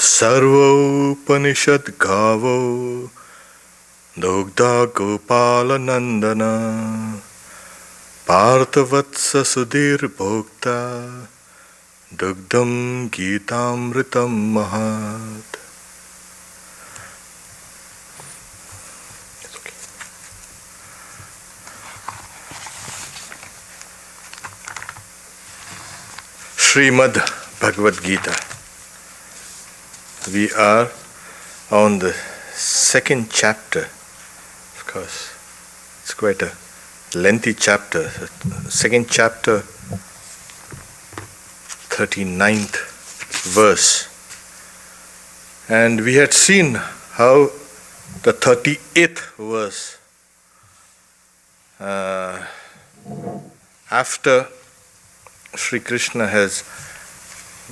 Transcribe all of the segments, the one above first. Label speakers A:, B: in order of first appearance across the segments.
A: Sarva Upanishad Gavo Dogda Gopala Nandana Parthavatsa Sudhir Bhokta Dugdam Gitamritam Mahat. Srimad Bhagavad Gita. We are on the second chapter. Of course, it's quite a lengthy chapter. Second chapter, 39th verse. And we had seen how the 38th verse, after Sri Krishna has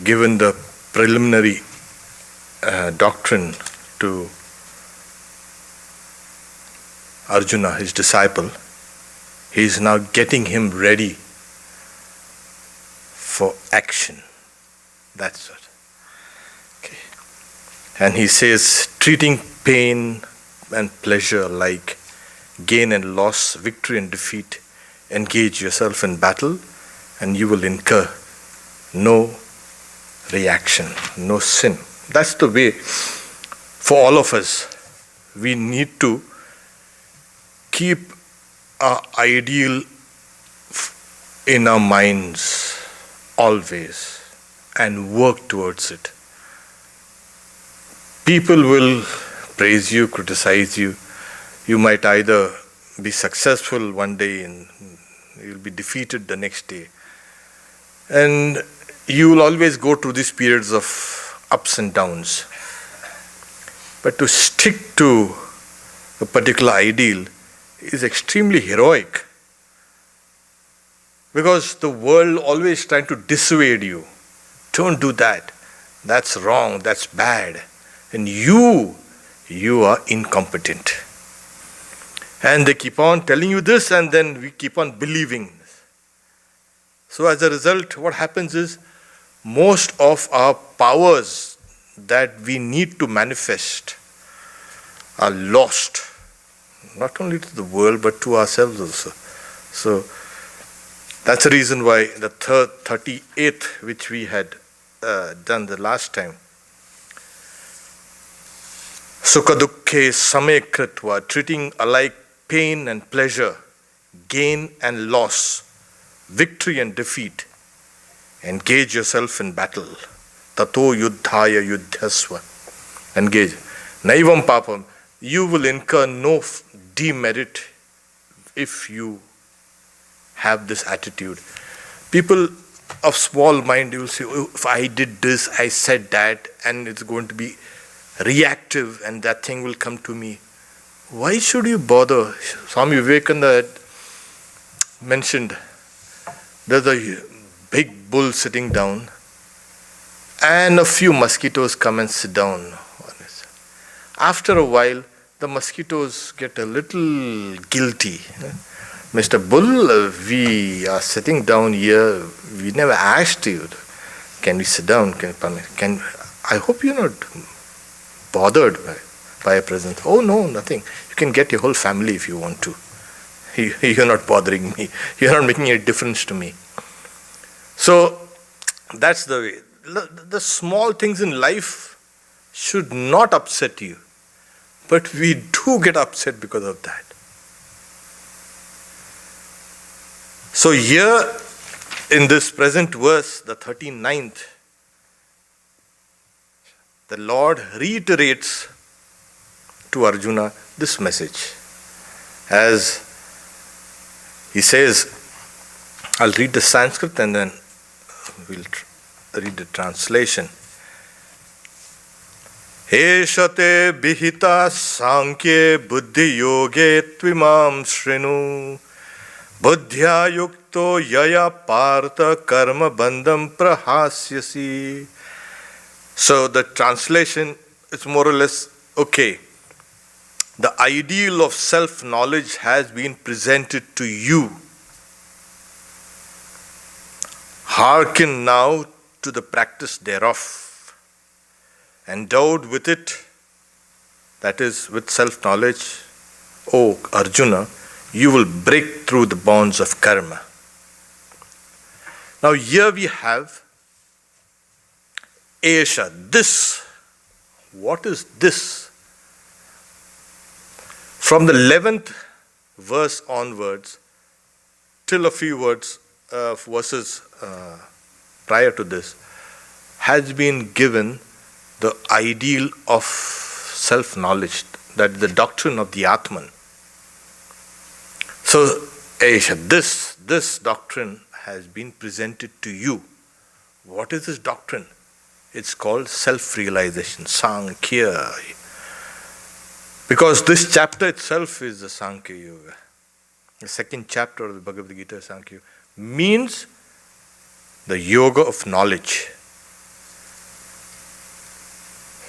A: given the preliminary doctrine to Arjuna, his disciple, he is now getting him ready for action. That's it. Okay. And he says, treating pain and pleasure like gain and loss, victory and defeat, engage yourself in battle, and you will incur no reaction, no sin. That's the way for all of us. We need to keep our ideal in our minds always and work towards it. People will praise you, criticize you. You might either be successful one day and you'll be defeated the next day. And you will always go through these periods of ups and downs. But to stick to a particular ideal is extremely heroic. Because the world always trying to dissuade you. Don't do that. That's wrong, that's bad. And you are incompetent. And they keep on telling you this, and then we keep on believing. So as a result, what happens is, most of our powers that we need to manifest are lost, not only to the world but to ourselves also. So that's the reason why the 38th, which we had done the last time, Sukha Dukkhe Same Kritva, treating alike pain and pleasure, gain and loss, victory and defeat, engage yourself in battle. Tato yuddhaya yuddhasva. Engage. Naivam papam. You will incur no demerit if you have this attitude. People of small mind, you will say, oh, if I did this, I said that, and it's going to be reactive and that thing will come to me. Why should you bother? Swami Vivekananda had mentioned there's a big bull sitting down and a few mosquitoes come and sit down on it. After a while, the mosquitoes get a little guilty. Mr. Bull, we are sitting down here. We never asked you. Can we sit down? I hope you're not bothered by a presence. Oh no, nothing. You can get your whole family if you want to. You're not bothering me. You're not making a difference to me. So that's the way. The small things in life should not upset you. But we do get upset because of that. So here in this present verse, the 39th, the Lord reiterates to Arjuna this message. As he says, I'll read the Sanskrit and then we'll read the translation. Eshate bihita sankye buddhi yoge tvimam shrinu buddhya yukto yaya partha karma bandham prahasyasi. So the translation is more or less, okay, the ideal of self-knowledge has been presented to you. Hearken now to the practice thereof. endowed with it, that is, with self-knowledge, O Arjuna, you will break through the bonds of karma. Now here we have Esha, this. What is this? From the 11th verse onwards, till a few verses prior to this, has been given the ideal of self-knowledge, that is the doctrine of the Atman. So, Esha, this doctrine has been presented to you. What is this doctrine? It's called self-realization, Sankhya. Because this chapter itself is the Sankhya Yoga. The second chapter of the Bhagavad Gita, Sankhya, means the yoga of knowledge.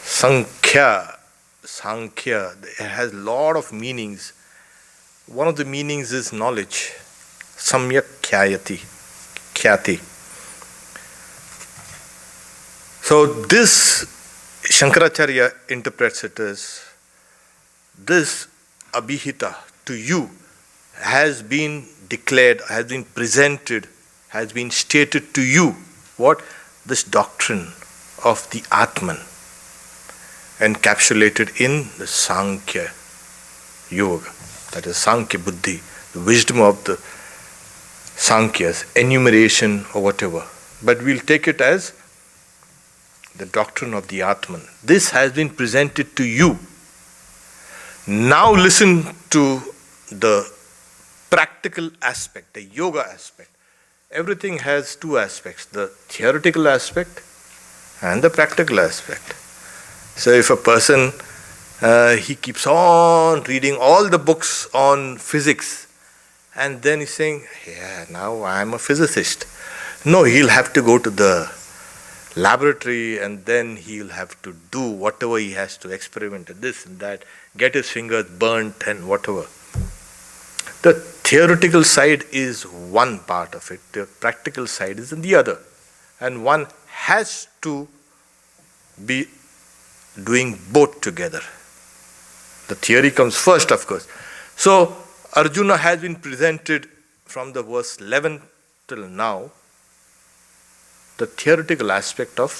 A: Sankhya, it has a lot of meanings. One of the meanings is knowledge. Samyak khyati. So this, Shankaracharya interprets it as, this abhihita to you has been declared, has been presented, has been stated to you. What? This doctrine of the Atman, encapsulated in the Sankhya Yoga, that is Sankhya Buddhi, the wisdom of the Sankhyas, enumeration or whatever. But we'll take it as the doctrine of the Atman. This has been presented to you. Now listen to the practical aspect, the yoga aspect. Everything has two aspects, the theoretical aspect and the practical aspect. So if a person, he keeps on reading all the books on physics, and then he's saying, yeah, now I'm a physicist. No, he'll have to go to the laboratory, and then he'll have to do whatever he has to experiment, this and that, get his fingers burnt and whatever. The theoretical side is one part of it, the practical side is in the other. And one has to be doing both together. The theory comes first, of course. So Arjuna has been presented from the verse 11 till now the theoretical aspect of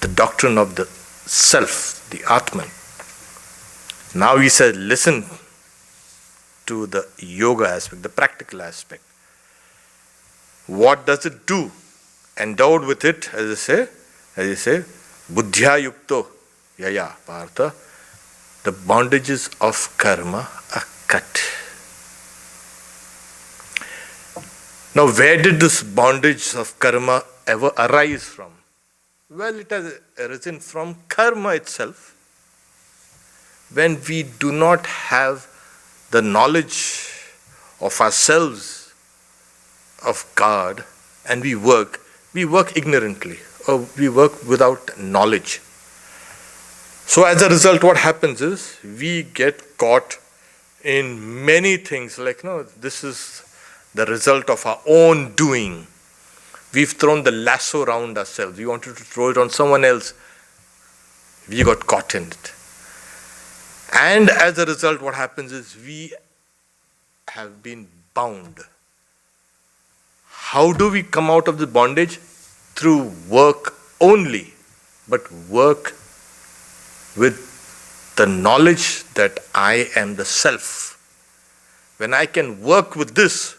A: the doctrine of the self, the Atman. Now he says, listen to the yoga aspect, the practical aspect. What does it do? Endowed with it, as I say, buddhya yukto yaya partha, the bondages of karma are cut. Now, where did this bondage of karma ever arise from? Well, it has arisen from karma itself. When we do not have the knowledge of ourselves, of God, and we work ignorantly, or we work without knowledge. So as a result, what happens is, we get caught in many things, like, this is the result of our own doing. We've thrown the lasso around ourselves. We wanted to throw it on someone else. We got caught in it. And as a result, what happens is, we have been bound. How do we come out of the bondage? Through work only, but work with the knowledge that I am the self. When I can work with this,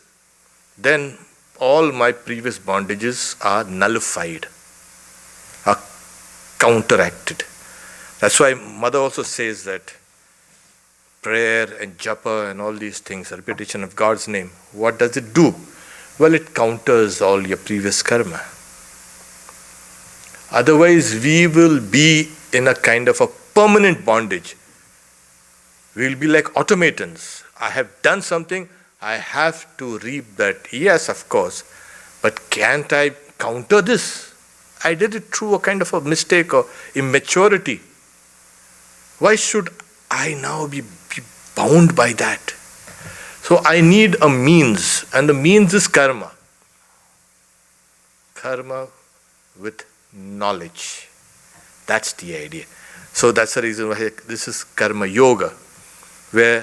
A: then all my previous bondages are nullified, are counteracted. That's why Mother also says that prayer and japa and all these things, repetition of God's name, what does it do? Well, it counters all your previous karma. Otherwise, we will be in a kind of a permanent bondage. We will be like automatons. I have done something, I have to reap that. Yes, of course. But can't I counter this? I did it through a kind of a mistake or immaturity. Why should I now be bound by that? So I need a means, and the means is karma. Karma with knowledge. That's the idea. So that's the reason why this is karma yoga, where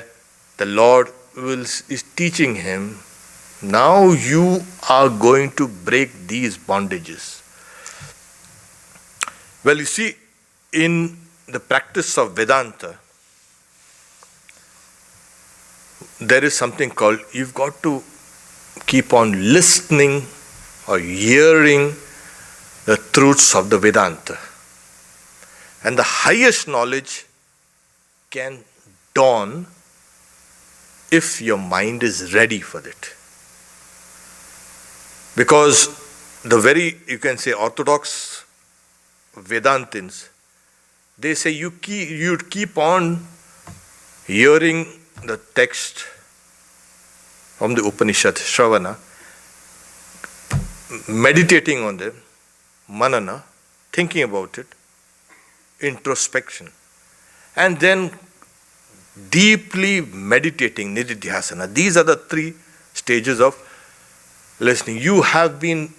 A: the Lord is teaching him, now you are going to break these bondages. Well, you see, in the practice of Vedanta, there is something called, you've got to keep on listening or hearing the truths of the Vedanta. And the highest knowledge can dawn if your mind is ready for it. Because the very, you can say, orthodox Vedantins, they say you keep on hearing the text from the Upanishad, Shravana, meditating on them, manana, thinking about it, introspection, and then deeply meditating, nididhyasana. These are the 3 stages of listening. You have been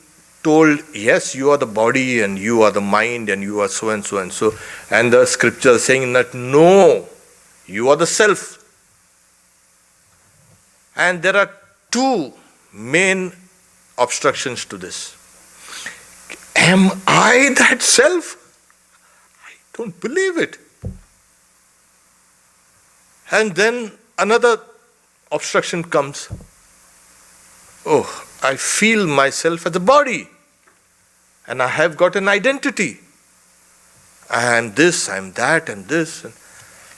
A: told, yes, you are the body and you are the mind and you are so and so and so, and the scripture is saying that no, you are the self. And there are 2 main obstructions to this. Am I that self? I don't believe it. And then another obstruction comes. Oh, I feel myself as a body, and I have got an identity. I am this, I am that, and this.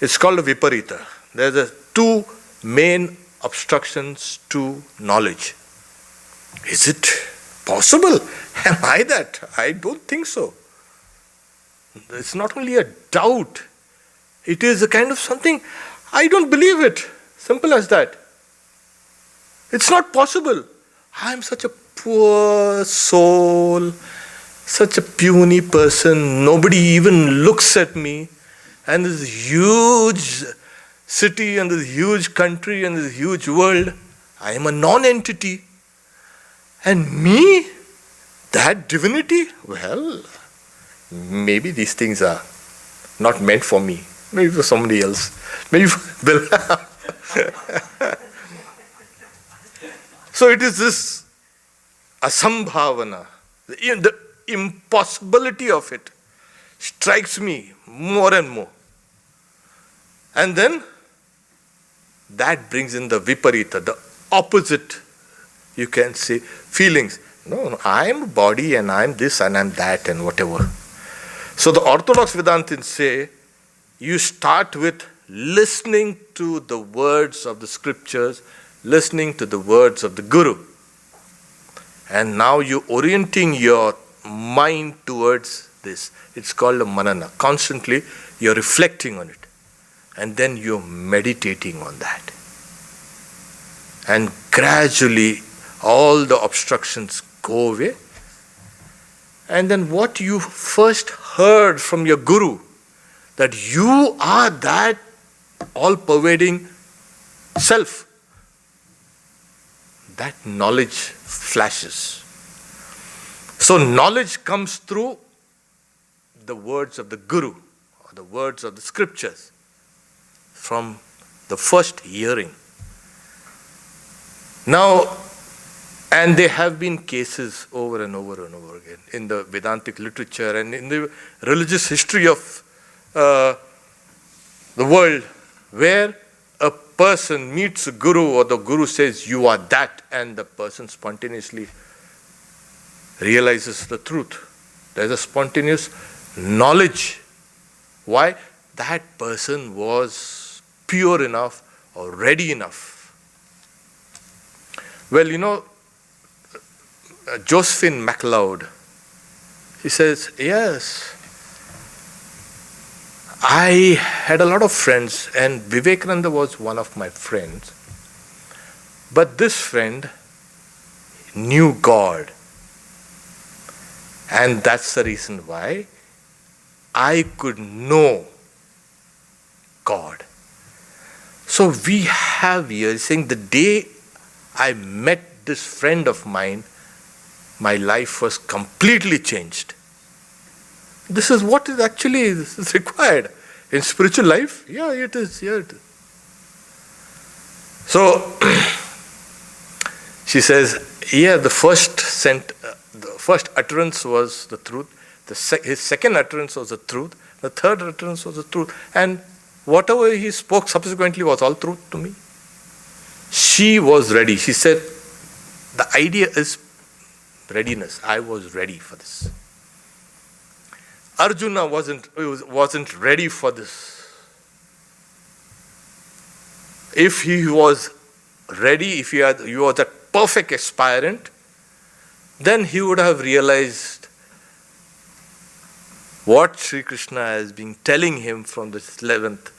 A: It's called a viparita. There are 2 main obstructions to knowledge. Is it possible? Am I that? I don't think so. It's not only a doubt, it is a kind of something, I don't believe it. Simple as that. It's not possible. I am such a poor soul, such a puny person, nobody even looks at me, and this huge city and this huge country and this huge world, I am a non-entity. And me, that divinity, well, maybe these things are not meant for me, maybe for somebody else, maybe for Bill. So it is this asambhavana, the impossibility of it strikes me more and more. And then that brings in the viparita, the opposite, you can say, feelings. No, I am a body and I am this and I am that and whatever. So the orthodox Vedantins say, you start with listening to the words of the scriptures, listening to the words of the Guru. And now you're orienting your mind towards this. It's called a manana. Constantly you're reflecting on it. And then you're meditating on that. And gradually all the obstructions go away. And then what you first heard from your Guru, that you are that all-pervading self, that knowledge flashes. So knowledge comes through the words of the Guru, or the words of the scriptures, from the first hearing. Now, and there have been cases over and over and over again in the Vedantic literature and in the religious history of the world, where a person meets a Guru or the Guru says, you are that, and the person spontaneously realizes the truth. There's a spontaneous knowledge. Why? That person was pure enough or ready enough. Well, you know, Josephine MacLeod, she says, yes, I had a lot of friends and Vivekananda was one of my friends. But this friend knew God. And that's the reason why I could know God. So we have here saying the day I met this friend of mine, my life was completely changed. This is what is actually this is required in spiritual life. Yeah, it is. Yeah, it is. So she says, yeah, the first utterance was the truth. His second utterance was the truth. The third utterance was the truth. And whatever he spoke subsequently was all truth to me. She was ready. She said, the idea is readiness. I was ready for this. Arjuna wasn't ready for this. If he was ready, if he was a perfect aspirant, then he would have realized what Sri Krishna has been telling him from this 11th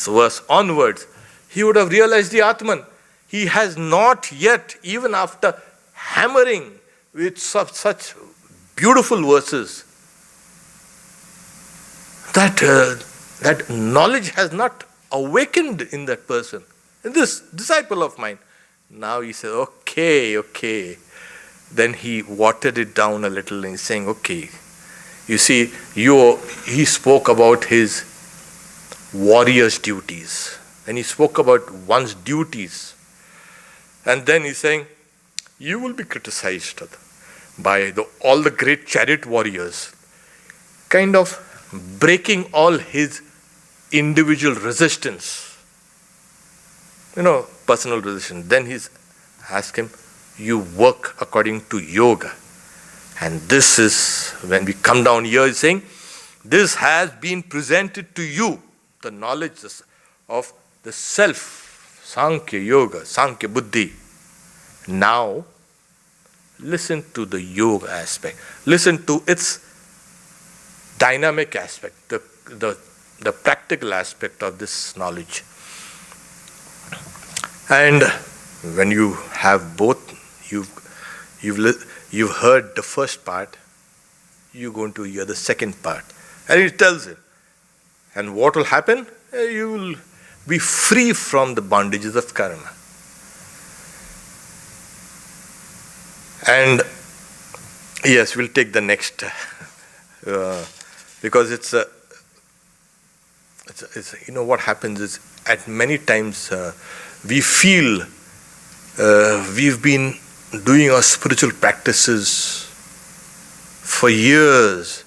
A: verse onwards. He would have realized the Atman. He has not yet, even after hammering with such beautiful verses, that knowledge has not awakened in that person, in this disciple of mine. Now he says, okay. Then he watered it down a little and he's saying, okay, you see, he spoke about his warrior's duties. And he spoke about one's duties. And then he's saying, you will be criticized by all the great chariot warriors, kind of breaking all his individual resistance, personal resistance. Then he's asked him, you work according to yoga. And this is, when we come down here, he's saying, this has been presented to you, the knowledge of the self, Sankhya Yoga, Sankhya Buddhi. Now, listen to the yoga aspect. Listen to its dynamic aspect, the practical aspect of this knowledge. And when you have both, you've heard the first part, you're going to hear the second part. And it tells him. And what will happen? You will be free from the bondages of karma. And yes, we'll take the next, because it's what happens is, at many times we feel we've been doing our spiritual practices for years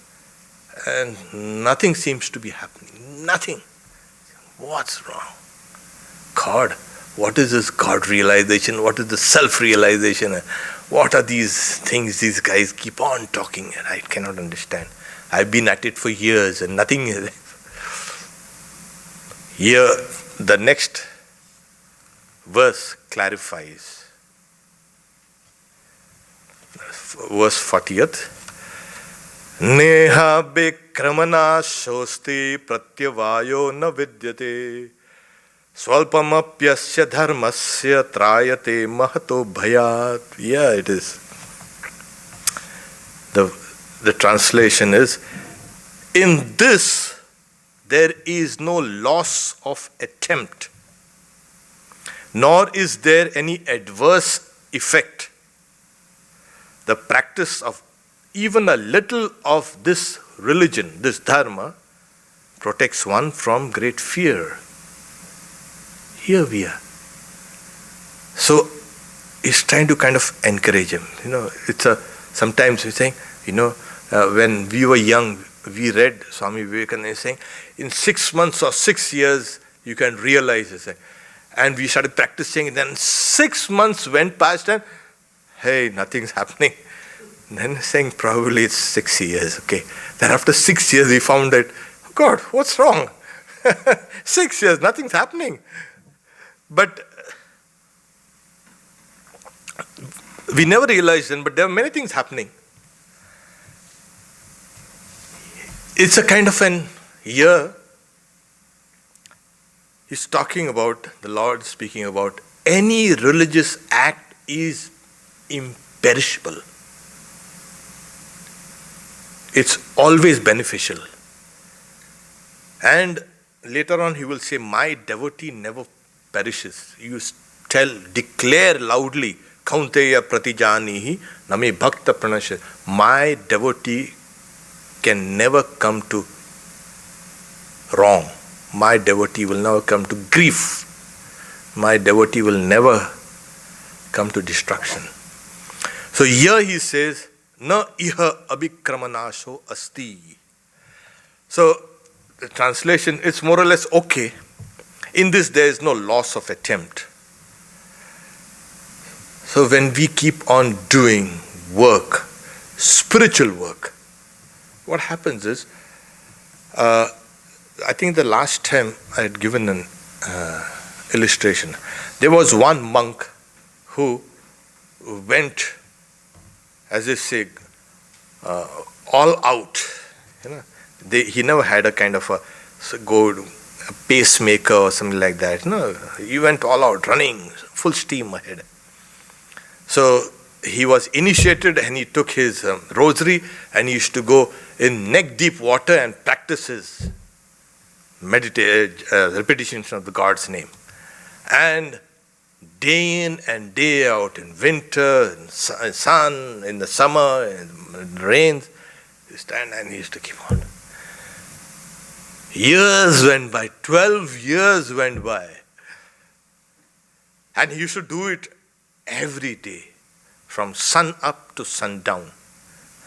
A: and nothing seems to be happening. Nothing. What's wrong? God, what is this God realization? What is the self-realization? What are these things these guys keep on talking? And I cannot understand. I've been at it for years and nothing is. Here, the next verse clarifies. Verse 40th. Neha bekramana shosti pratyavayo na vidyate swalpamapyasya dharmasya trayate mahato bhayat. Yeah, it is. The translation is, in this there is no loss of attempt, nor is there any adverse effect. The practice of even a little of this religion, this dharma, protects one from great fear. Here we are. So he's trying to kind of encourage him. Sometimes we think, when we were young, we read Swami Vivekananda saying, in 6 months or 6 years, you can realize this. And we started practicing, and then 6 months went past and, hey, nothing's happening. And then saying, probably it's 6 years, okay. Then after 6 years, we found that, God, what's wrong? 6 years, nothing's happening. But we never realized then, but there are many things happening. It's a kind of an year. He's talking about, the Lord speaking about, any religious act is imperishable. It's always beneficial. And later on he will say, my devotee never perishes. You declare loudly, Kaunteya pratijanihi name bhakta pranasya. My devotee can never come to wrong. My devotee will never come to grief. My devotee will never come to destruction. So here he says, na iha abhikramanasho asti. So the translation is more or less okay. In this there is no loss of attempt. So when we keep on doing work, spiritual work, what happens is, I think the last time I had given an illustration. There was one monk who went, as they say, all out. He never had a kind of a pacemaker or something like that. No, he went all out, running full steam ahead. So he was initiated and he took his rosary and he used to go in neck-deep water and practice his repetitions of the God's name. And day in and day out, in winter, in sun, in the summer, in the rains, he stand and he used to keep on. Years went by, 12 years went by. And he used to do it every day, from sun up to sundown.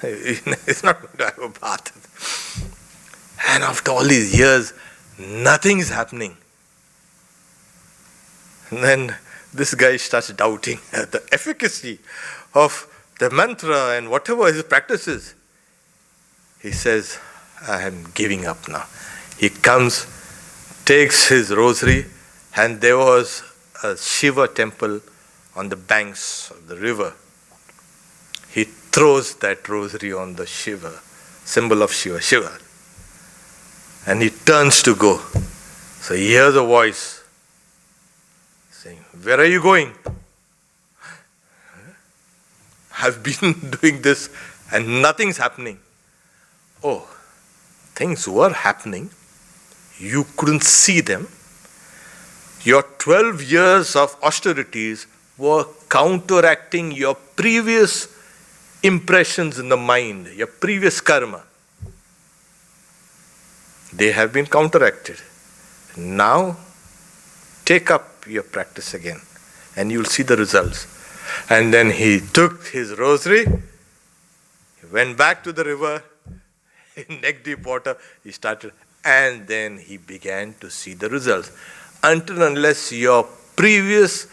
A: He's not going to have a bath. And after all these years, nothing is happening. And then this guy starts doubting the efficacy of the mantra and whatever his practices. He says, I am giving up now. He comes, takes his rosary, and there was a Shiva temple on the banks of the river. He throws that rosary on the Shiva, symbol of Shiva. And he turns to go. So he hears a voice saying, where are you going? I've been doing this and nothing's happening. Oh, things were happening. You couldn't see them. Your 12 years of austerities were counteracting your previous impressions in the mind, your previous karma. They have been counteracted. Now, take up your practice again and you'll see the results. And then he took his rosary, he went back to the river, in neck-deep water, he started, and then he began to see the results. Until unless your previous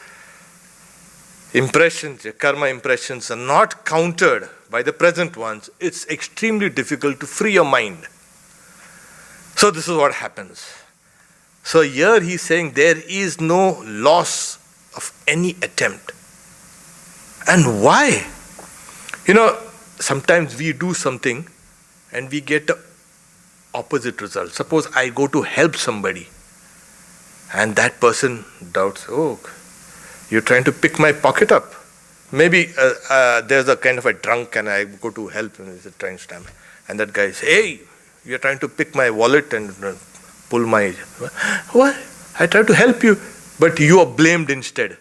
A: impressions, your karma impressions are not countered by the present ones, it's extremely difficult to free your mind. So this is what happens. So here he's saying there is no loss of any attempt. And why? Sometimes we do something and we get the opposite result. Suppose I go to help somebody and that person doubts, oh, you're trying to pick my pocket up. Maybe there's a kind of a drunk and I go to help him, he's a train stamp. And that guy says, hey, you're trying to pick my wallet and pull my... What? I try to help you, but you are blamed instead.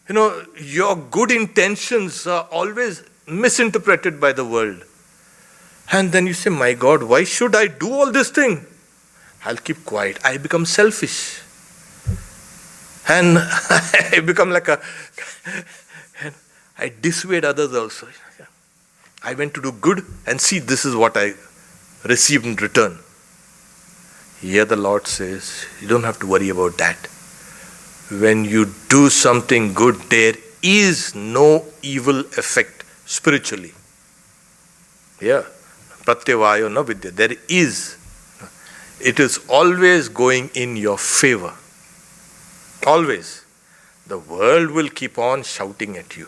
A: Your good intentions are always misinterpreted by the world. And then you say, my God, why should I do all this thing? I'll keep quiet. I become selfish. And I become like and I dissuade others also. I went to do good and see this is what I received in return. Here the Lord says, you don't have to worry about that. When you do something good, there is no evil effect spiritually. Yeah. Pratyavayo na vidya. There is. It is always going in your favor. Always. The world will keep on shouting at you.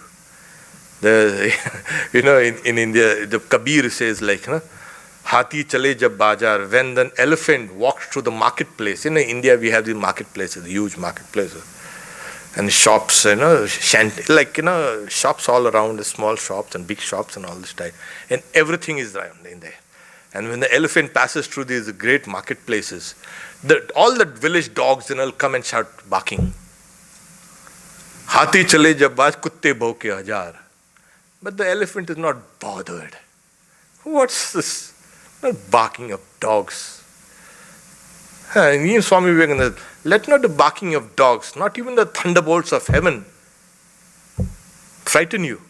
A: In India, the Kabir says like, Hati chale jab bajar, when an elephant walks through the marketplace. In India we have the marketplaces, huge marketplaces. And shops, shops all around, small shops and big shops and all this type. And everything is in there. And when the elephant passes through these great marketplaces, all the village dogs will come and start barking. Hati chale jab baaj, kutte bhauke hajar. But the elephant is not bothered. What's this? Not barking of dogs. And even Swami Vivekananda, let not the barking of dogs, not even the thunderbolts of heaven, frighten you.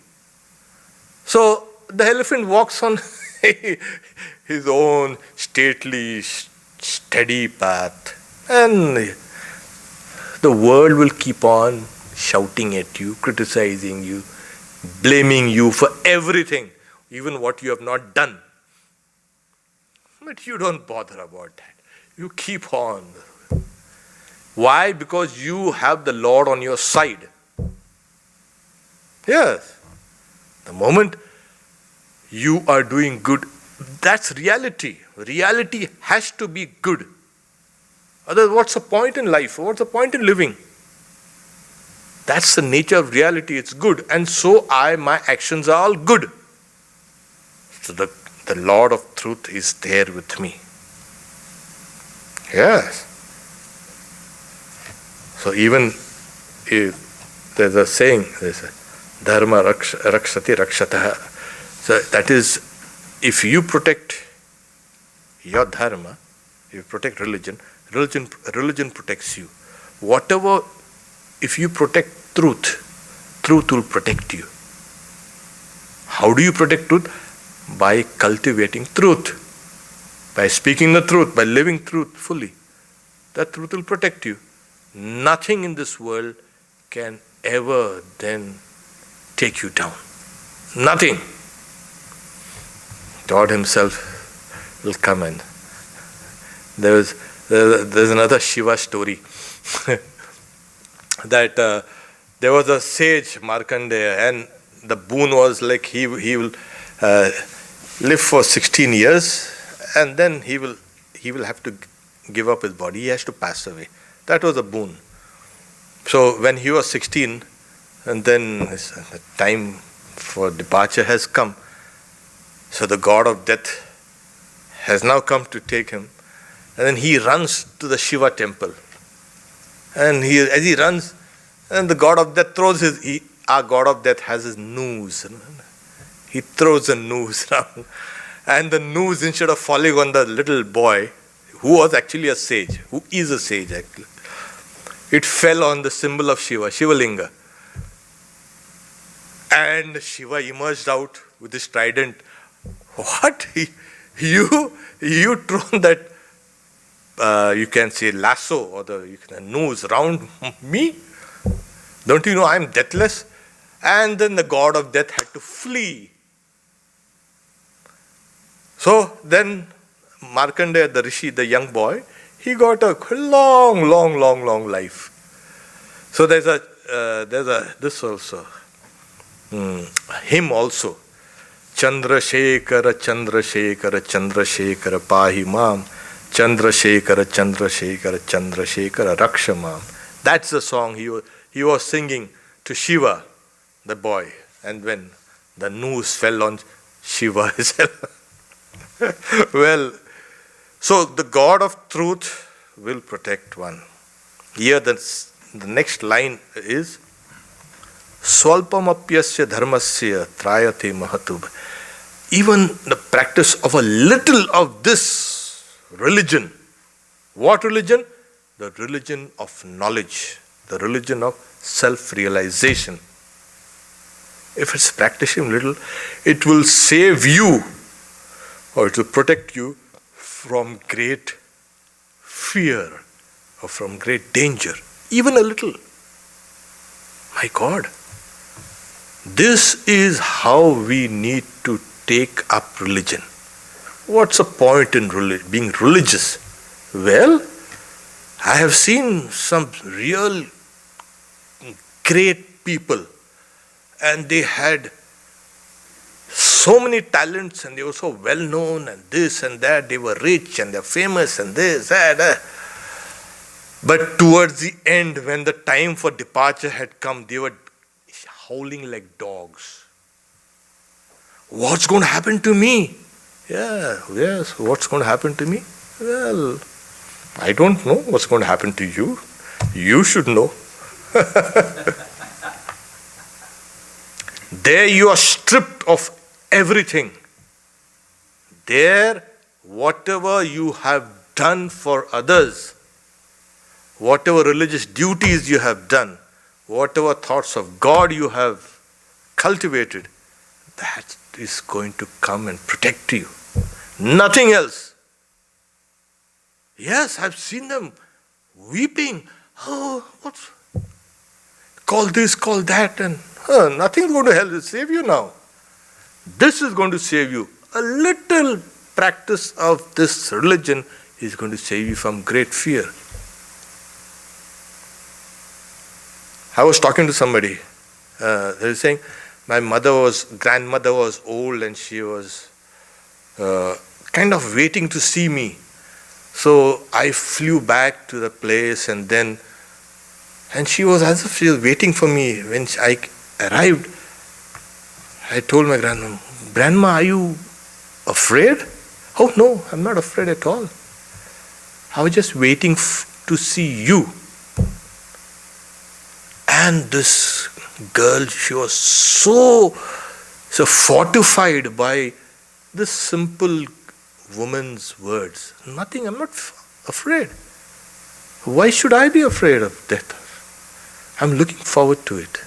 A: So the elephant walks on his own stately, steady path, and the world will keep on shouting at you, criticizing you, blaming you for everything, even what you have not done. But you don't bother about that. You keep on. Why? Because you have the Lord on your side. Yes. The moment you are doing good, that's reality. Reality has to be good. Otherwise, what's the point in life? What's the point in living? That's the nature of reality. It's good. And so my actions are all good. So the Lord of truth is there with me. Yes. So even if there's a saying, there's a dharma rakshati rakshataha. So that is, if you protect your dharma, you protect religion protects you. Whatever, if you protect truth will protect you. How do you protect truth? By cultivating truth, by speaking the truth, by living truth fully. That truth will protect you. Nothing in this world can ever then take you down. Nothing. God Himself will come in. There's another Shiva story that there was a sage Markandeya, and the boon was like he will live for 16 years, and then he will have to give up his body. He has to pass away. That was a boon. So when he was 16, and then the time for departure has come, so the god of death has now come to take him, and then he runs to the Shiva temple, and as he runs, and the god of death throws our god of death has his noose. He throws a noose around, and the noose, instead of falling on the little boy, who was actually a sage, who is a sage actually, it fell on the symbol of Shiva, Shivalinga. And Shiva emerged out with his trident. What? You thrown that, you can say, lasso or the noose around me? Don't you know I'm deathless? And then the god of death had to flee. So then Markandeya, the Rishi, the young boy, he got a long life. So there's this also, hymn also. Chandrasekhara, Chandrasekhara, Chandrasekhara, Pahi Mam. Chandrasekhara, Chandrasekhara, Chandrasekhara, Raksha Mam. That's the song he was singing to Shiva, the boy. And when the noose fell on Shiva himself. Well, so the God of truth will protect one. Here the next line is Swalpamapyasya dharmasya trayate mahatub. Even the practice of a little of this religion. What religion? The religion of knowledge. The religion of self-realization. If it's practicing little, it will save you, or it will protect you from great fear or from great danger. Even a little. My God. This is how we need to take up religion. What's the point in being religious? Well, I have seen some real great people, and they had so many talents, and they were so well known, and this and that, they were rich and they're famous and this, that. But towards the end, when the time for departure had come, they were howling like dogs. What's going to happen to me? Yes, what's going to happen to me? Well, I don't know what's going to happen to you. You should know. There you are stripped of everything. there, whatever you have done for others, whatever religious duties you have done, whatever thoughts of God you have cultivated, that is going to come and protect you. Nothing else. Yes, I've seen them weeping. Oh, what's call this, call that, and nothing's going to help save you now. This is going to save you. A little practice of this religion is going to save you from great fear. I was talking to somebody. They were saying, my grandmother was old and she was kind of waiting to see me. So I flew back to the place and she was as if she was waiting for me. When I arrived, I told my Grandma, are you afraid? Oh no, I'm not afraid at all. I was just waiting to see you. And this girl, she was so fortified by this simple woman's words. Nothing, I'm not afraid. Why should I be afraid of death? I'm looking forward to it.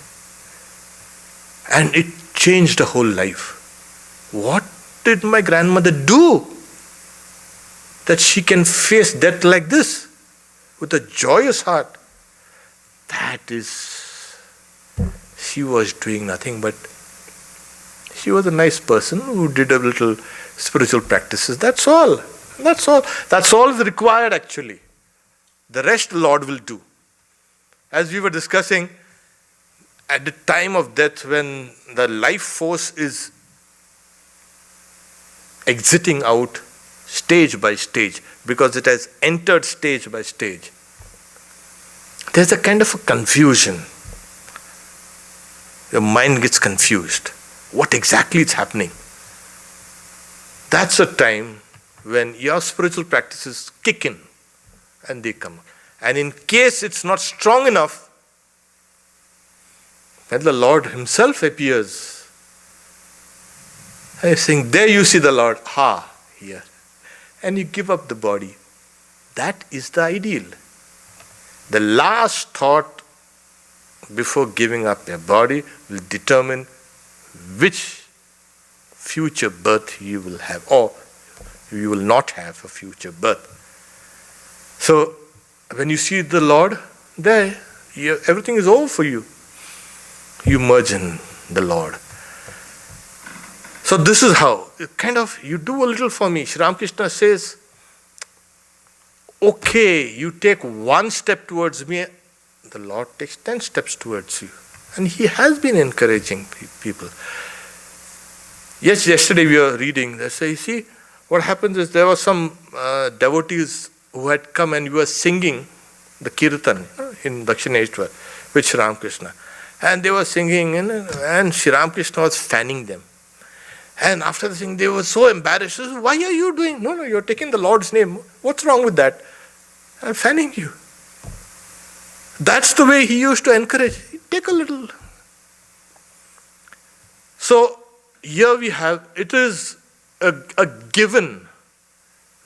A: And it changed the whole life. What did my grandmother do that she can face death like this with a joyous heart? That is, she was doing nothing but she was a nice person who did a little spiritual practices. That's all. That's all. That's all is required actually. The rest the Lord will do. As we were discussing, at the time of death when the life force is exiting out stage by stage, because it has entered stage by stage, there's a kind of a confusion. Your mind gets confused. What exactly is happening? That's a time when your spiritual practices kick in and they come. And in case it's not strong enough, when the Lord Himself appears, He's saying, there you see the Lord, here. And you give up the body. That is the ideal. The last thought before giving up your body will determine which future birth you will have, or you will not have a future birth. So, when you see the Lord, there, everything is over for you. You merge in the Lord. So this is how, you do a little for me. Sri Ramakrishna says, okay, you take one step towards me, the Lord takes 10 steps towards you. And He has been encouraging people. Yes, yesterday we were reading, they say, see, what happens is there were some devotees who had come and we were singing the kirtan in Dakshineshwar with Sri Ramakrishna. And they were singing and Sri Ramakrishna was fanning them. And after the singing, they were so embarrassed. Why are you doing? No, you're taking the Lord's name. What's wrong with that? I'm fanning you. That's the way He used to encourage. Take a little. So, here we have, it is a given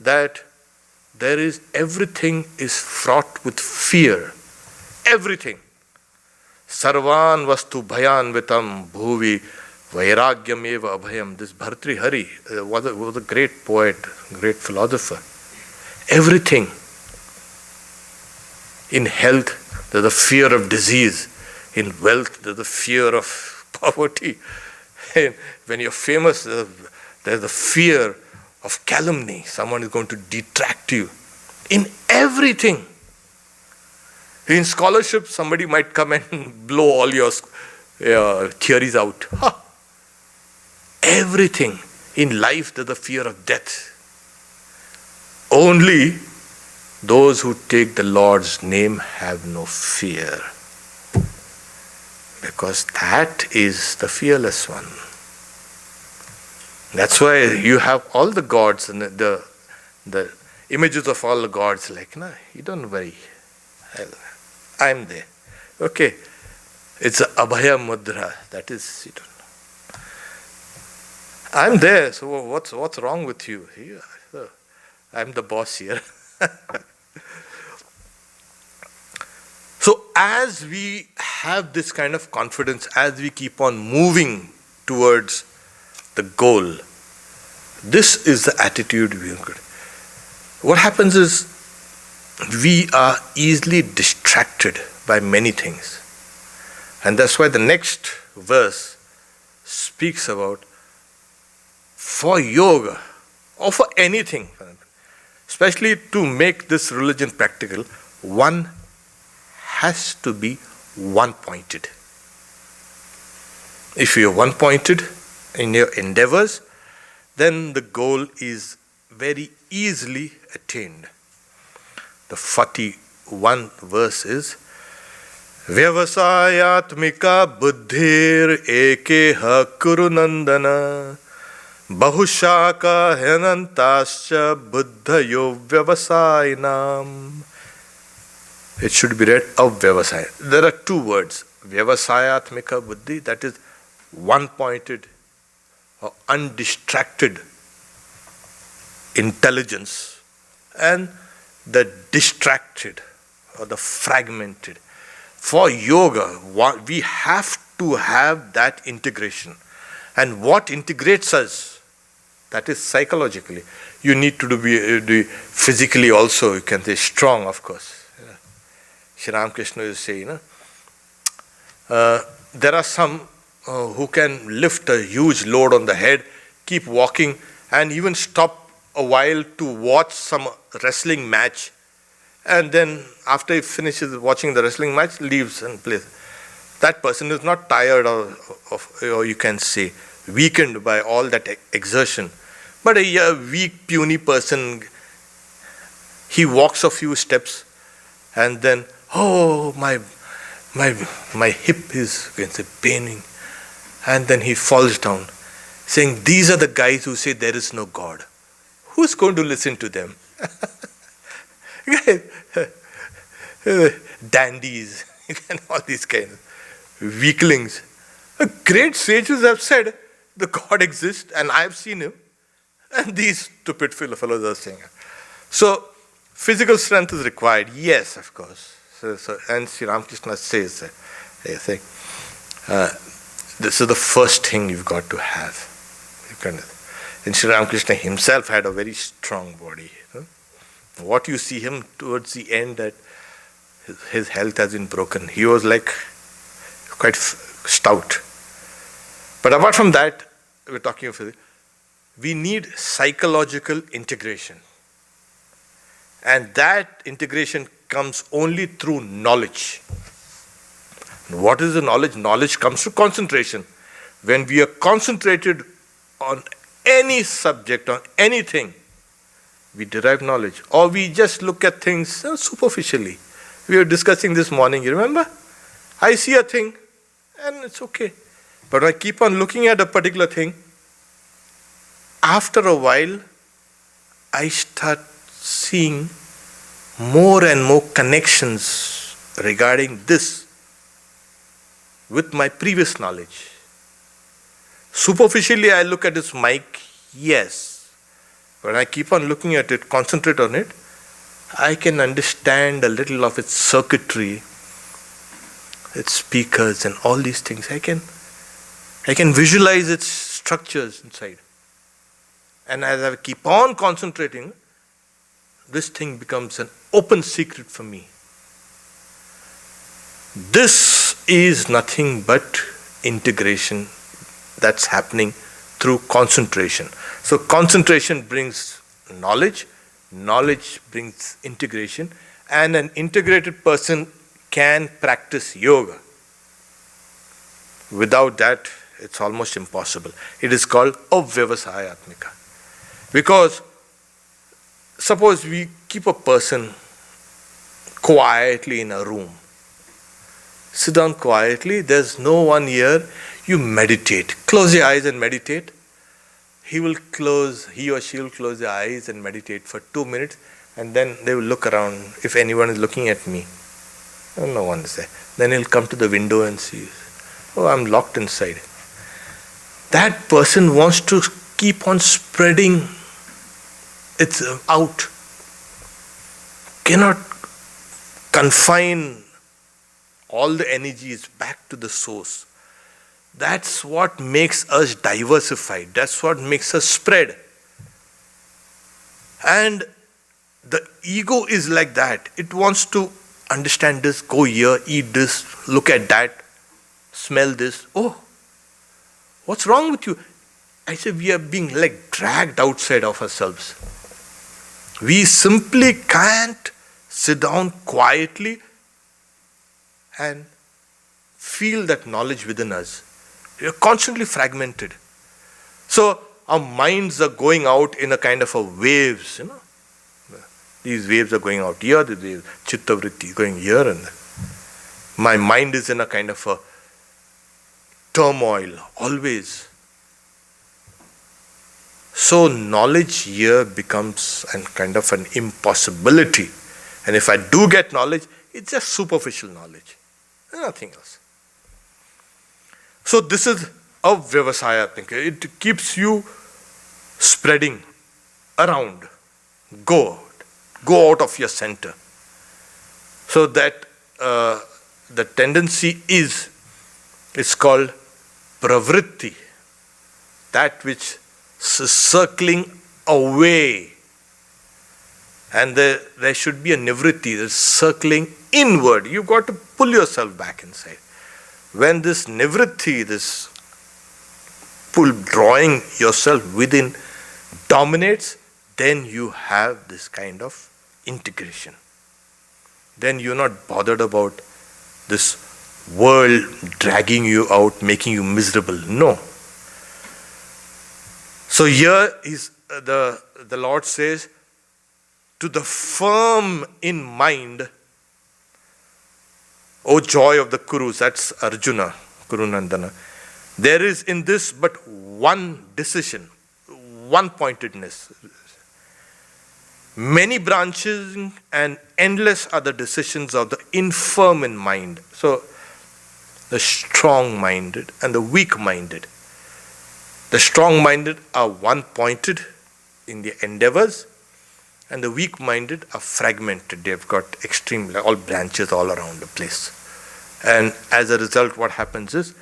A: that everything is fraught with fear. Everything. Sarvan vastu bhayanvitam bhuvi vairagyameva abhayam. This Bhartrihari was a great poet, great philosopher. Everything. In health, there's the fear of disease. In wealth, there's the fear of poverty. And when you're famous, there's the fear of calumny. Someone is going to detract you. In everything. In scholarship, somebody might come and blow all your theories out. Everything. In life, there's the fear of death. Only those who take the Lord's name have no fear. Because that is the fearless one. That's why you have all the gods and the images of all the gods, like, no, you don't worry. I'm there. Okay. It's a Abhaya Mudra. That is, you don't know. I'm there, so what's wrong with you? Yeah, I'm the boss here. So as we have this kind of confidence, as we keep on moving towards the goal, this is the attitude we have got. What happens is we are easily distracted by many things. And that's why the next verse speaks about for yoga or for anything, especially to make this religion practical, one has to be one-pointed. If you're one-pointed in your endeavors, then the goal is very easily attained. The 41 verse is Vyavasayatmika buddhir ekeha kurunandana bahushaka henantascha buddhayo vyavasayanam. It should be read avyavasaya. There are two words. Vyavasayatmika buddhi, that is one-pointed or undistracted intelligence, and the distracted or the fragmented. For yoga, we have to have that integration. And what integrates us? That is psychologically. You need to be physically also, you can say strong, of course. Sri Ramakrishna is saying, there are some who can lift a huge load on the head, keep walking, and even stop a while to watch some wrestling match, and then after he finishes watching the wrestling match, leaves and plays. That person is not tired or you can say weakened by all that exertion. But a weak, puny person, he walks a few steps and then, oh, my hip is, you can say, paining. And then he falls down, saying, these are the guys who say there is no God. Who's going to listen to them? Dandies and all these kinds of weaklings. Great sages have said the God exists and I've seen him. And these stupid fellows are saying. So, physical strength is required. Yes, of course. And Sri Ramakrishna says that. This is the first thing you've got to have. And Sri Ramakrishna himself had a very strong body. What you see him towards the end, that his health has been broken. He was like quite stout. But apart from that, we're talking of physics. We need psychological integration. And that integration comes only through knowledge. What is the knowledge? Knowledge comes through concentration. When we are concentrated on any subject, on anything, we derive knowledge. Or we just look at things superficially. We were discussing this morning, you remember? I see a thing and it's okay. But when I keep on looking at a particular thing, after a while, I start seeing more and more connections regarding this with my previous knowledge. Superficially, I look at this mic, yes. When I keep on looking at it, concentrate on it, I can understand a little of its circuitry, its speakers and all these things. I can visualize its structures inside. And as I keep on concentrating, this thing becomes an open secret for me. This is nothing but integration that's happening through concentration. So concentration brings knowledge, knowledge brings integration, and an integrated person can practice yoga. Without that, it's almost impossible. It is called avyavasayatmika. Because suppose we keep a person quietly in a room. Sit down quietly, there's no one here, you meditate. Close your eyes and meditate. He or she will close their eyes and meditate for 2 minutes, and then they will look around if anyone is looking at me. No one is there. Then he'll come to the window and see, oh, I'm locked inside. That person wants to keep on spreading it out. Cannot confine all the energies back to the source. That's what makes us diversified. That's what makes us spread. And the ego is like that. It wants to understand this, go here, eat this, look at that, smell this. Oh, what's wrong with you? I say we are being like dragged outside of ourselves. We simply can't sit down quietly and feel that knowledge within us. We are constantly fragmented. So our minds are going out in a kind of a waves, These waves are going out here, the waves, chitta vritti going here and there. My mind is in a kind of a turmoil, always. So knowledge here becomes a kind of an impossibility. And if I do get knowledge, it's just superficial knowledge, nothing else. So this is a Vyavasaya thinking. It keeps you spreading around. Go out of your center. So that the tendency is, it's called pravritti, that which is circling away. And there should be a nivritti, there's circling inward. You've got to pull yourself back inside. When this nivritti, this drawing yourself within dominates, then you have this kind of integration. Then you're not bothered about this world dragging you out, making you miserable. No. So here is the Lord says, to the firm in mind, O joy of the Kurus, that's Arjuna, Kurunandana, there is in this but one decision, one pointedness. Many branches and endless are the decisions of the infirm in mind. So, the strong-minded and the weak-minded. The strong-minded are one-pointed in their endeavors, and the weak-minded are fragmented. They've got extreme, all branches all around the place. And as a result, what happens is,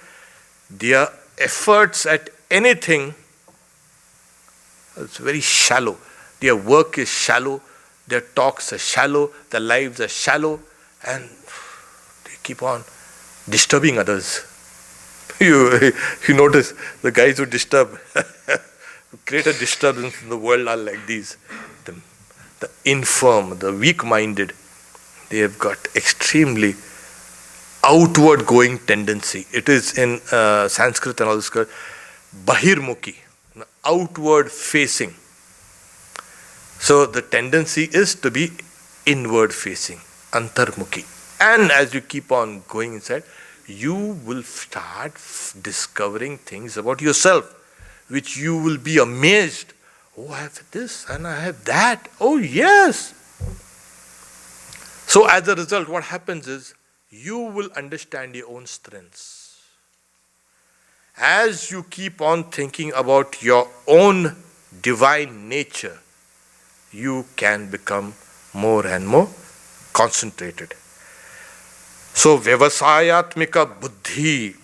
A: their efforts at anything, it's very shallow. Their work is shallow, their talks are shallow, their lives are shallow, and they keep on disturbing others. You notice the guys who disturb, who create a disturbance in the world are like these. The infirm, the weak-minded, they have got extremely outward going tendency. It is in Sanskrit and all this called bahirmukhi, outward facing. So the tendency is to be inward facing, antarmukhi. And as you keep on going inside, you will start discovering things about yourself, which you will be amazed. Oh, I have this and I have that. Oh, yes. So as a result, what happens is, you will understand your own strengths. As you keep on thinking about your own divine nature, you can become more and more concentrated. So, Vyavasayatmika buddhi.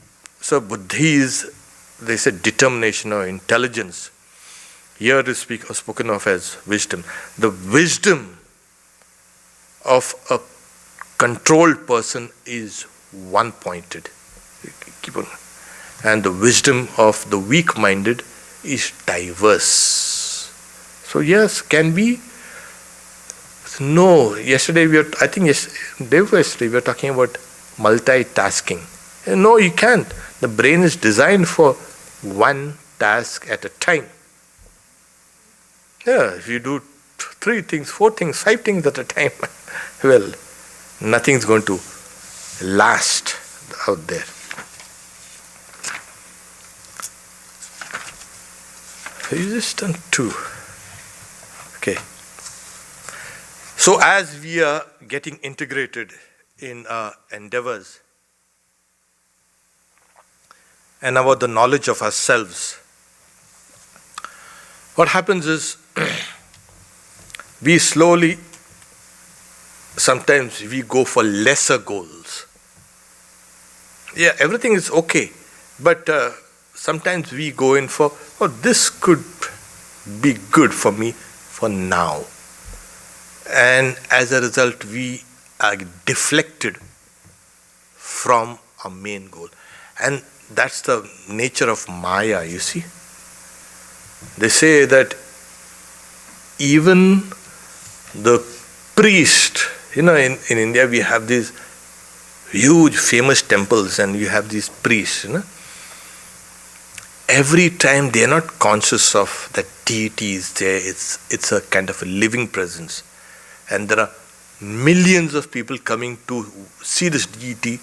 A: So, buddhi is, they say, determination or intelligence. Here it is spoken of as wisdom. The wisdom of a controlled person is one-pointed. Keep on. And the wisdom of the weak-minded is diverse. So yes, can be. No, yesterday we were talking about multitasking. No, you can't. The brain is designed for one task at a time. Yeah, if you do 3 things, 4 things, 5 things at a time, well, nothing's going to last out there. So you just done 2. Okay. So as we are getting integrated in our endeavors and about the knowledge of ourselves, What happens is, we slowly, sometimes we go for lesser goals. Yeah, everything is okay, but sometimes we go in for, oh, this could be good for me for now. And as a result, we are deflected from our main goal. And that's the nature of Maya, you see. They say that even the priest, in India we have these huge famous temples and you have these priests, Every time they are not conscious of that deity is there. It's a kind of a living presence. And there are millions of people coming to see this deity,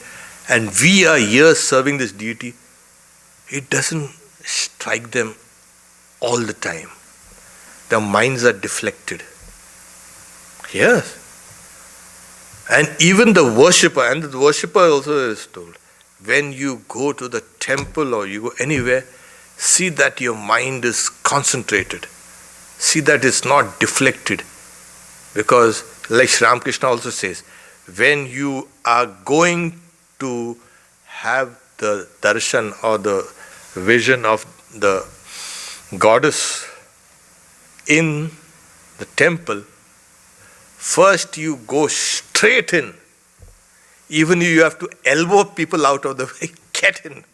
A: and we are here serving this deity. It doesn't strike them all the time. Their minds are deflected. Yes. And even the worshipper, and the worshipper also is told, when you go to the temple or you go anywhere, see that your mind is concentrated. See that it's not deflected. Because, like Sri Ramakrishna also says, when you are going to have the darshan or the vision of the goddess in the temple, first you go straight in. Even if you have to elbow people out of the way, get in.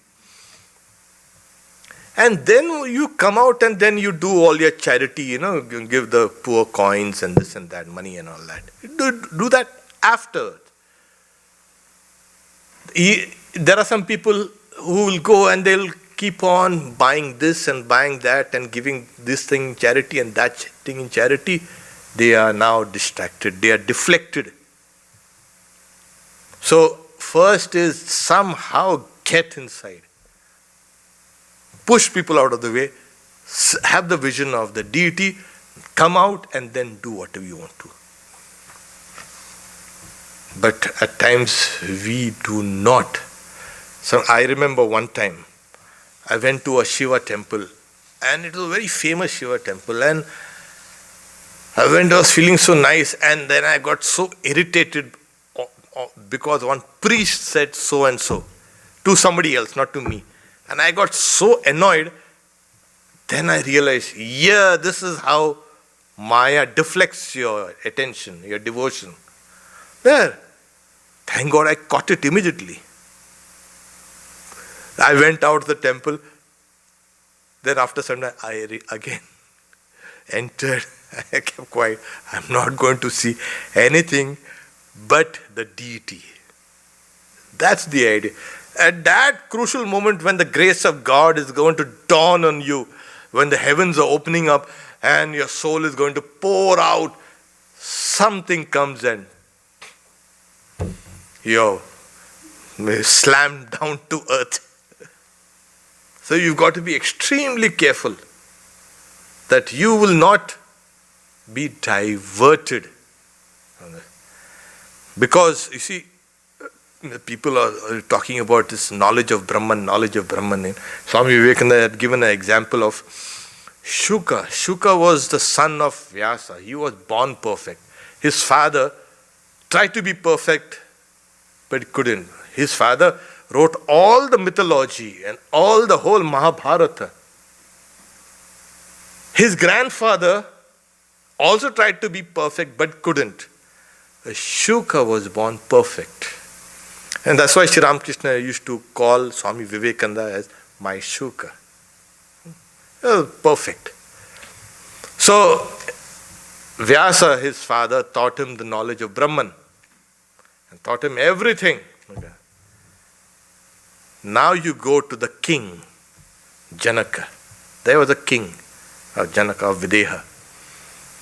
A: And then you come out and then you do all your charity, you give the poor coins and this and that, money and all that. Do that after. There are some people who will go and they'll keep on buying this and buying that and giving this thing in charity and that thing in charity. They are now distracted. They are deflected. So first is somehow get inside. Push people out of the way, have the vision of the deity, come out and then do whatever you want to. But at times we do not. So I remember one time I went to a Shiva temple, and it was a very famous Shiva temple, and I was feeling so nice, and then I got so irritated because one priest said so and so to somebody else, not to me. And I got so annoyed, then I realized, this is how Maya deflects your attention, your devotion. There. Thank God I caught it immediately. I went out of the temple. Then after some time, I again entered. I kept quiet. I'm not going to see anything but the deity. That's the idea. At that crucial moment when the grace of God is going to dawn on you, when the heavens are opening up and your soul is going to pour out, something comes and you're slammed down to earth. So you've got to be extremely careful that you will not be diverted. Because, you see, people are talking about this knowledge of Brahman. Swami Vivekananda had given an example of Shuka. Shuka was the son of Vyasa. He was born perfect. His father tried to be perfect, but couldn't. His father wrote all the mythology and all the whole Mahabharata. His grandfather also tried to be perfect, but couldn't. Shuka was born perfect. And that's why Sri Ramakrishna used to call Swami Vivekananda as my Shuka. Perfect. So, Vyasa, his father, taught him the knowledge of Brahman and taught him everything. Okay. Now you go to the king, Janaka. There was a king, Janaka of Videha.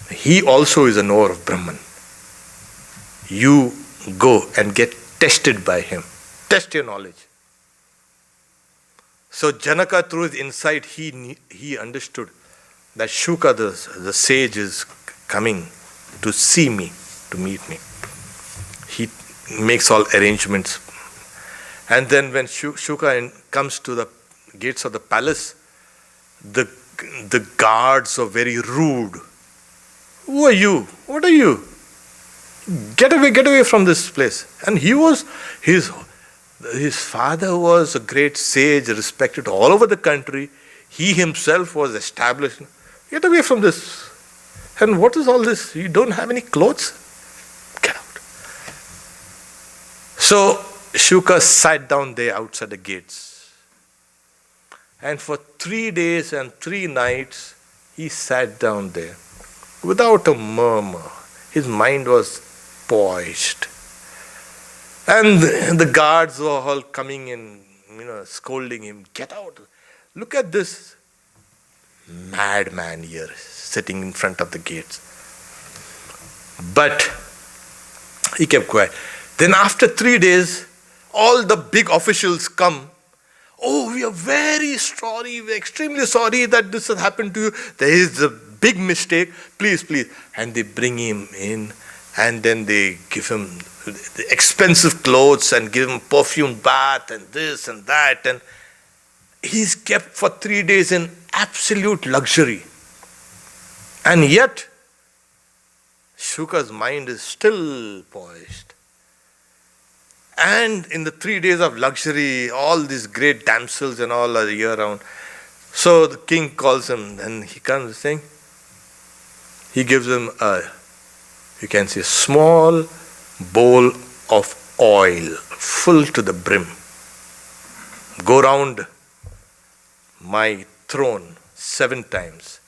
A: He also is a knower of Brahman. You go and get tested by him. Test your knowledge. So Janaka, through his insight, he understood that Shuka, the sage, is coming to see me, to meet me. He makes all arrangements. And then when Shuka comes to the gates of the palace, the the guards were very rude. Who are you? What are you? Get away from this place. And his father was a great sage, respected all over the country. He himself was established. Get away from this. And what is all this? You don't have any clothes? Get out. So Shuka sat down there outside the gates. And for 3 days and 3 nights, he sat down there without a murmur. His mind was poised. And the guards were all coming in, scolding him. Get out. Look at this madman here sitting in front of the gates. But he kept quiet. Then after 3 days, all the big officials come. Oh, we are very sorry. We are extremely sorry that this has happened to you. There is a big mistake. Please. And they bring him in. And then they give him the expensive clothes and give him perfume bath and this and that. And he's kept for 3 days in absolute luxury. And yet, Shuka's mind is still poised. And in the 3 days of luxury, all these great damsels and all are year round. So the king calls him and he comes saying, he gives him you can see a small bowl of oil full to the brim. Go round my throne 7 times.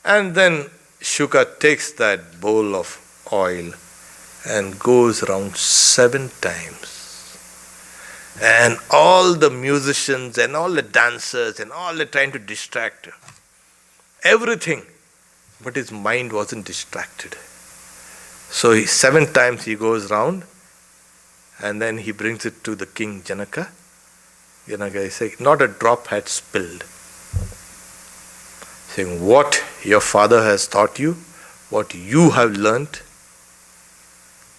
A: And then Shuka takes that bowl of oil and goes around 7 times. And all the musicians and all the dancers and all are trying to distract him. Everything. But his mind wasn't distracted. So 7 times he goes round and then he brings it to the king Janaka. Janaka is saying, not a drop had spilled. Saying, what your father has taught you, what you have learnt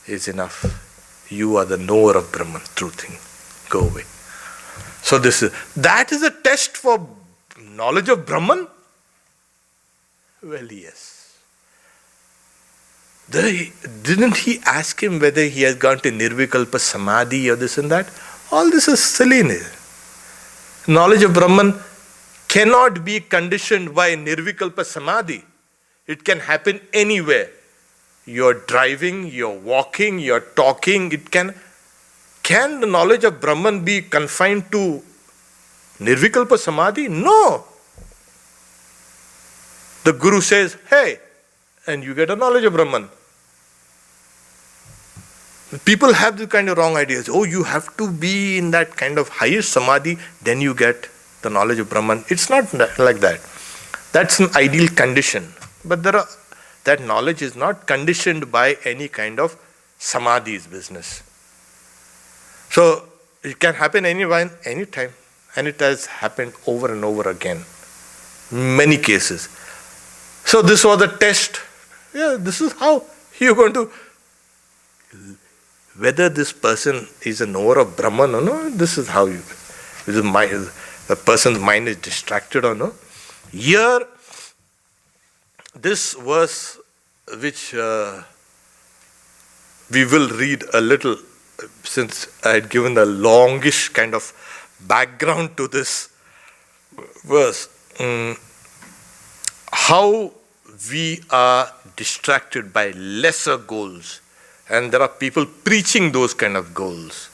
A: is enough. You are the knower of Brahman, true thing. Go away. So that is a test for knowledge of Brahman? Well, yes. Didn't he ask him whether he has gone to Nirvikalpa Samadhi or this and that? All this is silliness. Knowledge of Brahman cannot be conditioned by Nirvikalpa Samadhi. It can happen anywhere. You're driving, you're walking, you're talking. Can the knowledge of Brahman be confined to Nirvikalpa Samadhi? No. The Guru says, hey, and you get a knowledge of Brahman. People have this kind of wrong ideas. Oh, you have to be in that kind of highest samadhi, then you get the knowledge of Brahman. It's not like that. That's an ideal condition. But that knowledge is not conditioned by any kind of samadhi's business. So it can happen anyone, anytime. And it has happened over and over again. Many cases. So this was a test. Yeah, this is how you're going to, whether this person is a knower of Brahman or no, this is how the person's mind is distracted or no. Here, this verse which we will read a little, since I had given the longish kind of background to this verse, how we are distracted by lesser goals, and there are people preaching those kind of goals.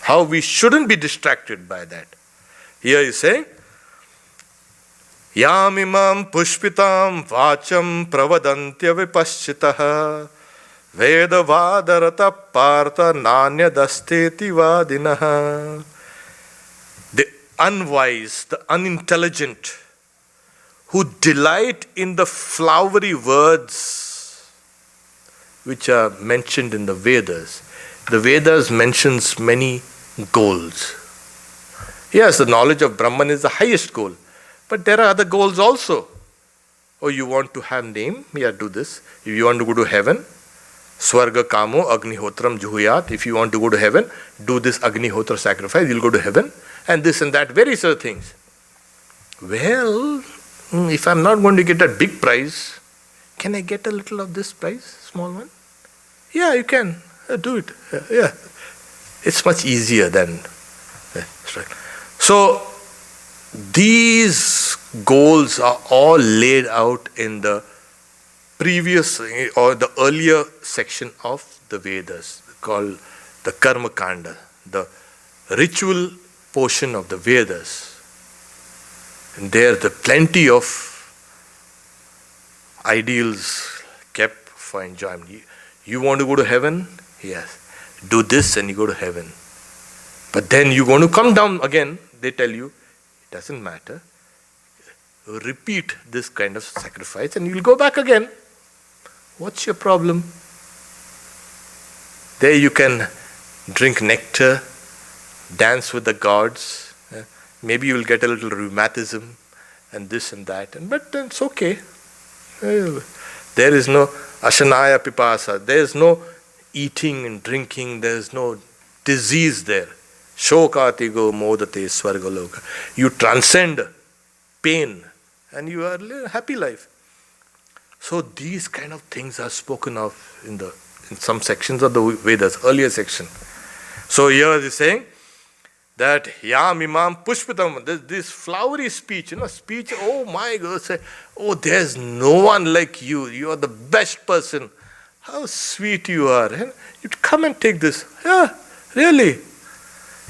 A: How we shouldn't be distracted by that. Here you say, Yamimam pushpitam vacham pravadantya vipaschitaha veda vadarata partha nanyadasteti vadinaha. The unwise, the unintelligent, who delight in the flowery words which are mentioned in the Vedas. The Vedas mentions many goals. Yes, the knowledge of Brahman is the highest goal. But there are other goals also. Oh, you want to have name? Yeah, do this. If you want to go to heaven, Swarga Kamo Agnihotram Juhuyat. If you want to go to heaven, do this Agnihotra sacrifice, you'll go to heaven. And this and that, very certain things. Well, If I'm not going to get that big prize, can I get a little of this prize, small one? Yeah, you can. Do it. Yeah. It's much easier than... So, these goals are all laid out in the previous or the earlier section of the Vedas called the Karma Kanda, the ritual portion of the Vedas. And there's plenty of ideals kept for enjoyment. You want to go to heaven? Yes. Do this and you go to heaven. But then you're going to come down again. They tell you, it doesn't matter. Repeat this kind of sacrifice and you'll go back again. What's your problem? There you can drink nectar, dance with the gods. Maybe you'll get a little rheumatism and this and that. But it's okay. There is no ashanaya pipasa. There is no eating and drinking. There is no disease there. Shokatigo modate swargaloka. You transcend pain and you are a happy life. So these kind of things are spoken of in some sections of the Vedas, earlier section. So here he is saying that Yam Imam Pushpitam, this flowery speech, speech, oh my God, say, oh, there's no one like you. You are the best person. How sweet you are. You come and take this. Yeah, really.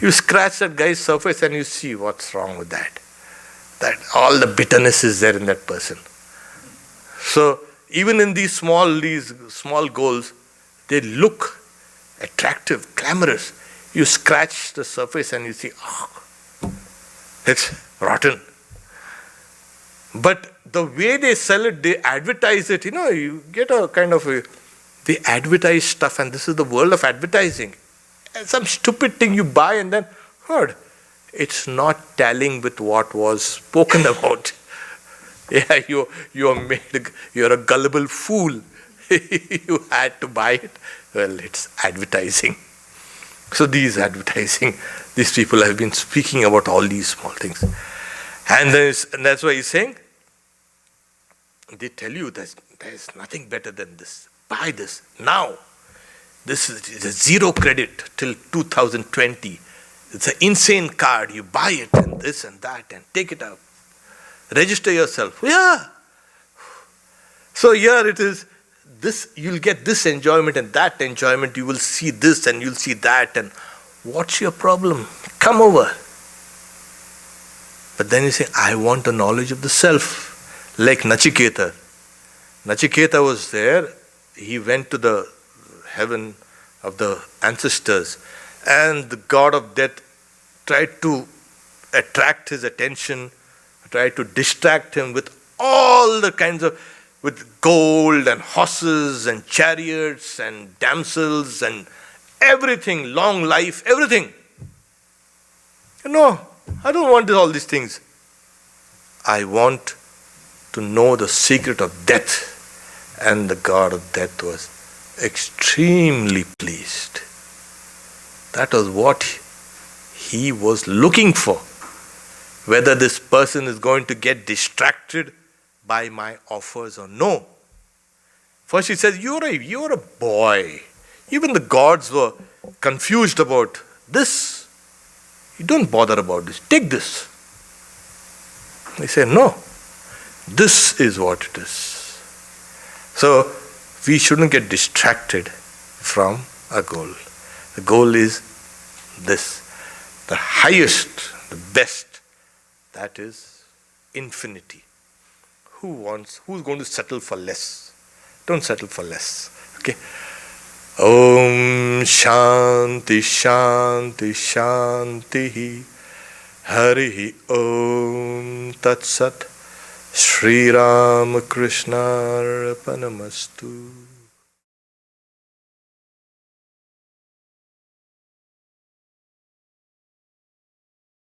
A: You scratch that guy's surface and you see what's wrong with that. That all the bitterness is there in that person. So even in these small goals, they look attractive, glamorous. You scratch the surface and you see, it's rotten. But the way they sell it, they advertise it, you get a kind of they advertise stuff, and this is the world of advertising. And some stupid thing you buy and then, it's not tallying with what was spoken about. Yeah, you're a gullible fool. You had to buy it. Well, it's advertising. So these people have been speaking about all these small things. And that's why he's saying, they tell you there's nothing better than this. Buy this now. This is a zero credit till 2020. It's an insane card. You buy it and this and that and take it out. Register yourself. Yeah. So here it is. This, you'll get this enjoyment and that enjoyment. You will see this and you'll see that. And what's your problem? Come over. But then you say, I want the knowledge of the self. Like Nachiketa. Nachiketa was there. He went to the heaven of the ancestors. And the god of death tried to attract his attention, tried to distract him with all the kinds of, with gold and horses and chariots and damsels and everything, long life, everything. No, I don't want all these things. I want to know the secret of death. And the god of death was extremely pleased. That was what he was looking for. Whether this person is going to get distracted by my offers or no. First he says, you're a boy. Even the gods were confused about this. You don't bother about this. Take this. He said, no. This is what it is. So, we shouldn't get distracted from a goal. The goal is this. The highest, the best. That is infinity. Who's going to settle for less? Don't settle for less. Okay? Om Shanti Shanti Shanti Hari Om Tat Sat Shri Ramakrishna Arpanamastu.